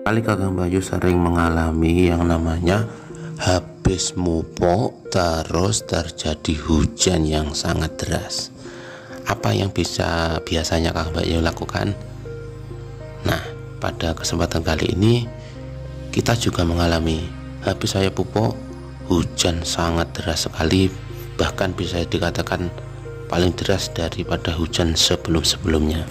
Barangkali Kakang Bayu sering mengalami yang namanya habis mupuk terus terjadi hujan yang sangat deras. Apa yang biasanya Kakang Bayu lakukan? Nah, pada kesempatan kali ini kita juga mengalami habis saya pupuk hujan sangat deras sekali, bahkan bisa dikatakan paling deras daripada hujan sebelum-sebelumnya.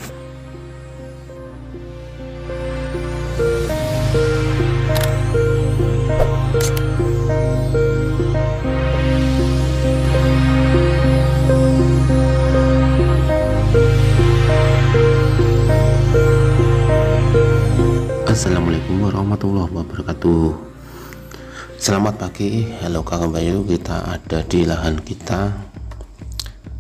Assalamualaikum warahmatullahi wabarakatuh. Selamat pagi, halo Kakang Bayu. Kita ada di lahan kita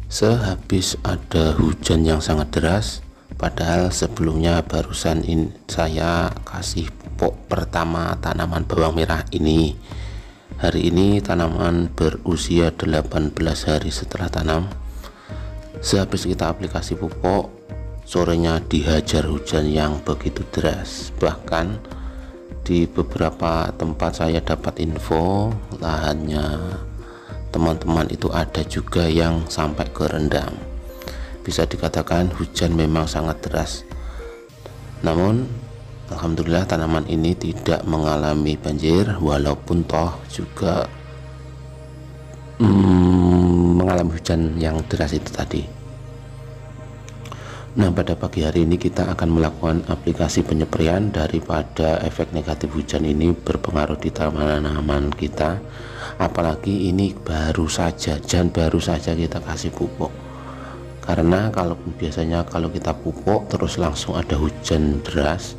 sehabis ada hujan yang sangat deras. Padahal sebelumnya barusan saya kasih pupuk pertama tanaman bawang merah ini. Hari ini tanaman berusia 18 hari setelah tanam. Sehabis kita aplikasi pupuk, sorenya dihajar hujan yang begitu deras. Bahkan di beberapa tempat saya dapat info lahannya teman-teman itu ada juga yang sampai kerendam. Bisa dikatakan hujan memang sangat deras. Namun alhamdulillah tanaman ini tidak mengalami banjir, walaupun toh juga mengalami hujan yang deras itu tadi. Nah, pada pagi hari ini kita akan melakukan aplikasi penyempraian daripada efek negatif hujan ini berpengaruh di tanaman kita. Apalagi ini baru saja kita kasih pupuk. Karena biasanya kalau kita pupuk terus langsung ada hujan deras,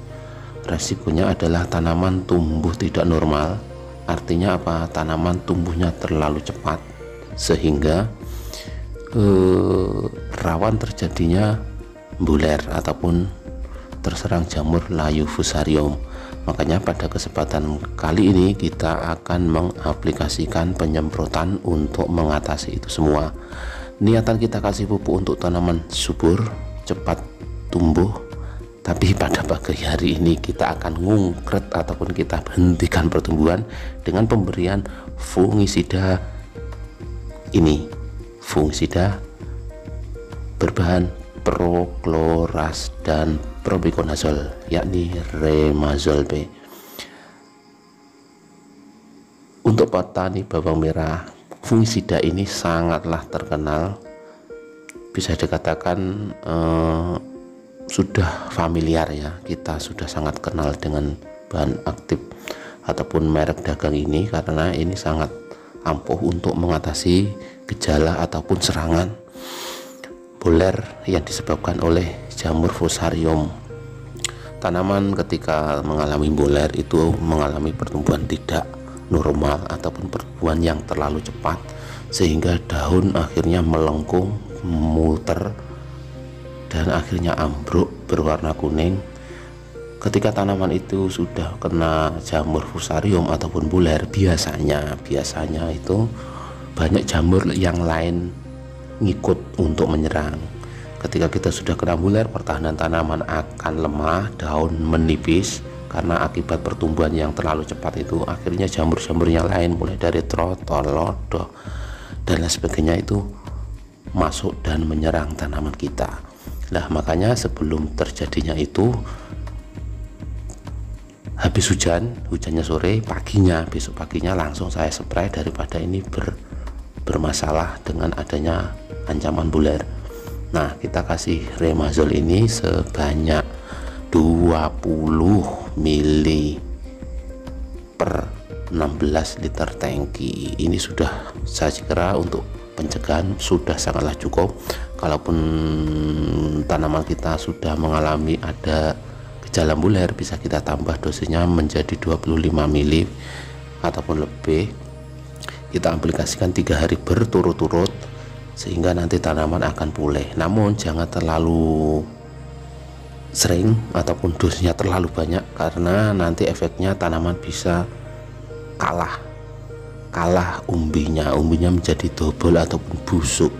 resikonya adalah tanaman tumbuh tidak normal. Artinya apa? Tanaman tumbuhnya terlalu cepat sehingga rawan terjadinya buler ataupun terserang jamur layu fusarium. Makanya pada kesempatan kali ini kita akan mengaplikasikan penyemprotan untuk mengatasi itu semua. Niatan kita kasih pupuk untuk tanaman subur, cepat tumbuh. Tapi pada pagi hari ini kita akan ngungkret ataupun kita hentikan pertumbuhan dengan pemberian fungisida ini. Fungisida berbahan Prochlorus dan propiconazole, yakni Remazole B. Untuk petani bawang merah, fungisida ini sangatlah terkenal. Bisa dikatakan sudah familiar ya, kita sudah sangat kenal dengan bahan aktif ataupun merek dagang ini, karena ini sangat ampuh untuk mengatasi gejala ataupun serangan buler yang disebabkan oleh jamur fusarium. Tanaman ketika mengalami buler itu mengalami pertumbuhan tidak normal ataupun pertumbuhan yang terlalu cepat, sehingga daun akhirnya melengkung, muter, dan akhirnya ambruk berwarna kuning. Ketika tanaman itu sudah kena jamur fusarium ataupun buler, biasanya itu banyak jamur yang lain ngikut untuk menyerang. Ketika kita sudah kena buler, pertahanan tanaman akan lemah, daun menipis karena akibat pertumbuhan yang terlalu cepat itu. Akhirnya jamur-jamur yang lain mulai dari trotol, lodoh, dan lain sebagainya itu masuk dan menyerang tanaman kita. Nah, makanya sebelum terjadinya itu, habis hujannya sore, besok paginya langsung saya spray daripada ini bermasalah dengan adanya ancaman buler. Nah, kita kasih Remazole ini sebanyak 20 mili per 16 liter tangki. Ini sudah saya kira untuk pencegahan sudah sangatlah cukup. Kalaupun tanaman kita sudah mengalami ada gejala buler, bisa kita tambah dosisnya menjadi 25 mili ataupun lebih. Kita aplikasikan 3 hari berturut-turut sehingga nanti tanaman akan pulih. Namun jangan terlalu sering ataupun dosisnya terlalu banyak, karena nanti efeknya tanaman bisa kalah umbinya menjadi double ataupun busuk.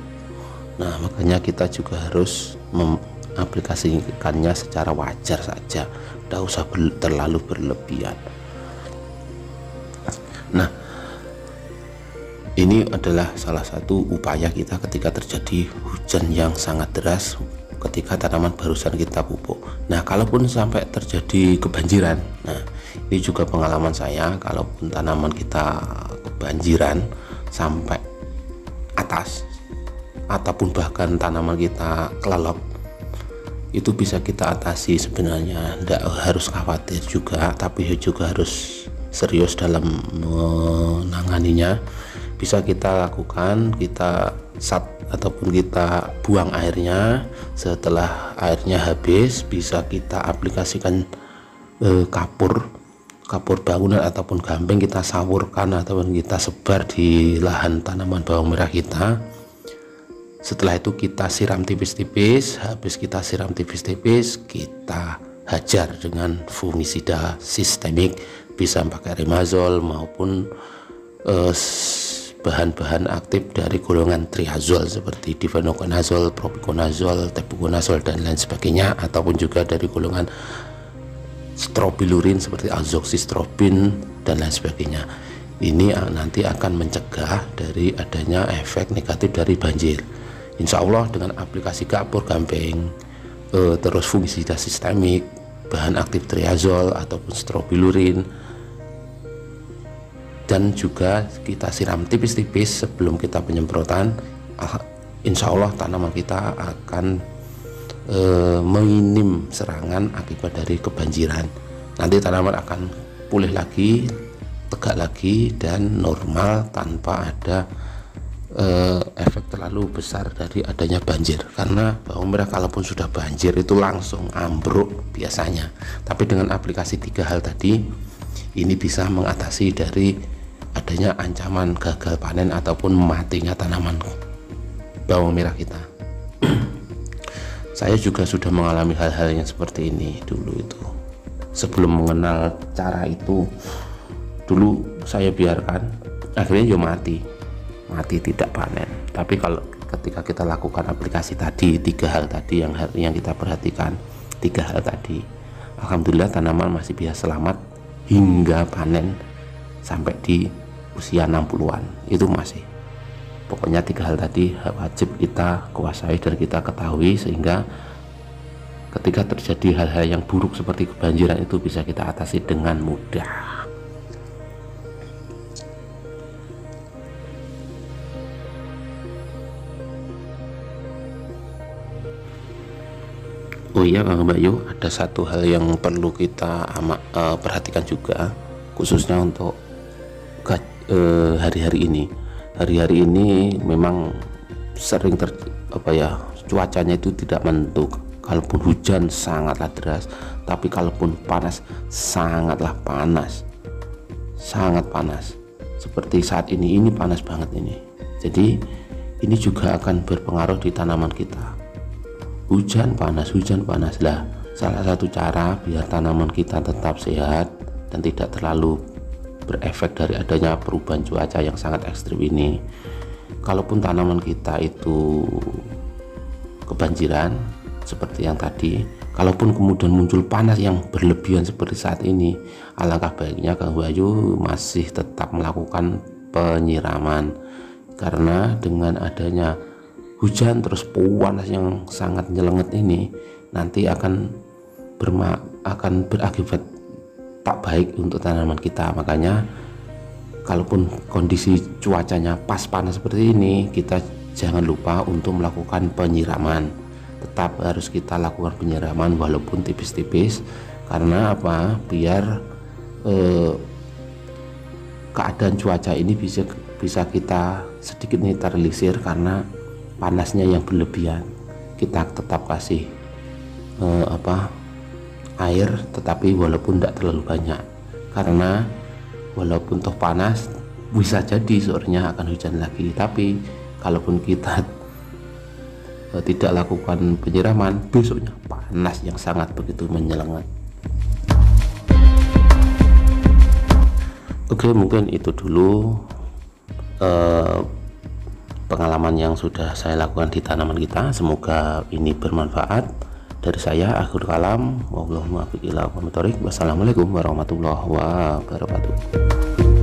Nah, makanya kita juga harus mengaplikasikannya secara wajar saja, tidak usah terlalu berlebihan. Nah, ini adalah salah satu upaya kita ketika terjadi hujan yang sangat deras ketika tanaman barusan kita pupuk. Nah, kalaupun sampai terjadi kebanjiran, nah ini juga pengalaman saya, kalaupun tanaman kita kebanjiran sampai atas ataupun bahkan tanaman kita kelelop, itu bisa kita atasi sebenarnya. Tidak harus khawatir juga, tapi juga harus serius dalam menanganinya. Bisa kita lakukan, kita ataupun kita buang airnya. Setelah airnya habis, bisa kita aplikasikan kapur bangunan ataupun gamping, kita sawurkan ataupun kita sebar di lahan tanaman bawang merah kita. Setelah itu kita siram tipis-tipis. Habis kita siram tipis-tipis, kita hajar dengan fungisida sistemik, bisa pakai rimazol maupun bahan-bahan aktif dari golongan triazol seperti difenoconazol, propiconazol, tebuconazol dan lain sebagainya, ataupun juga dari golongan strobilurin seperti azoxystrobin dan lain sebagainya. Ini nanti akan mencegah dari adanya efek negatif dari banjir. Insya Allah dengan aplikasi kapur gamping, terus fungisida sistemik, bahan aktif triazol ataupun strobilurin, dan juga kita siram tipis-tipis sebelum kita penyemprotan, insya Allah tanaman kita akan minim serangan akibat dari kebanjiran. Nanti tanaman akan pulih lagi, tegak lagi, dan normal tanpa ada efek terlalu besar dari adanya banjir. Karena bawang merah kalaupun sudah banjir itu langsung ambruk biasanya, tapi dengan aplikasi 3 hal tadi ini bisa mengatasi dari adanya ancaman gagal panen ataupun matinya tanaman bawang merah kita. Saya juga sudah mengalami hal-hal yang seperti ini dulu itu. Sebelum mengenal cara itu, dulu saya biarkan, akhirnya mati tidak panen. Tapi kalau ketika kita lakukan aplikasi tadi, 3 hal tadi yang kita perhatikan, 3 hal tadi, alhamdulillah tanaman masih bisa selamat hingga panen sampai di usia 60-an. Itu masih, pokoknya 3 hal tadi wajib kita kuasai dan kita ketahui, sehingga ketika terjadi hal-hal yang buruk seperti kebanjiran itu bisa kita atasi dengan mudah. Oh iya Kang Bayu, ada satu hal yang perlu kita perhatikan juga, khususnya untuk hari-hari ini. Hari-hari ini memang sering cuacanya itu tidak menentu. Kalaupun hujan sangatlah deras, tapi kalaupun panas sangatlah panas, sangat panas. Seperti saat ini panas banget ini. Jadi ini juga akan berpengaruh di tanaman kita. Hujan panas lah. Salah satu cara biar tanaman kita tetap sehat dan tidak terlalu berefek dari adanya perubahan cuaca yang sangat ekstrim ini, kalaupun tanaman kita itu kebanjiran seperti yang tadi, kalaupun kemudian muncul panas yang berlebihan seperti saat ini, alangkah baiknya Kang Bayu masih tetap melakukan penyiraman. Karena dengan adanya hujan terus panas yang sangat nyelenget ini nanti akan berakibat tak baik untuk tanaman kita. Makanya kalaupun kondisi cuacanya pas panas seperti ini, kita jangan lupa untuk melakukan penyiraman. Tetap harus kita lakukan penyiraman walaupun tipis-tipis. Karena apa? Biar keadaan cuaca ini bisa kita sedikit netralisir karena panasnya yang berlebihan. Kita tetap kasih air, tetapi walaupun tidak terlalu banyak, karena walaupun toh panas bisa jadi sorenya akan hujan lagi. Tapi kalaupun kita tidak lakukan penyiraman, besoknya panas yang sangat begitu menyelengat. Oke, mungkin itu dulu pengalaman yang sudah saya lakukan di tanaman kita. Semoga ini bermanfaat. Dari saya akhir kalam, wassalamualaikum warahmatullahi wabarakatuh.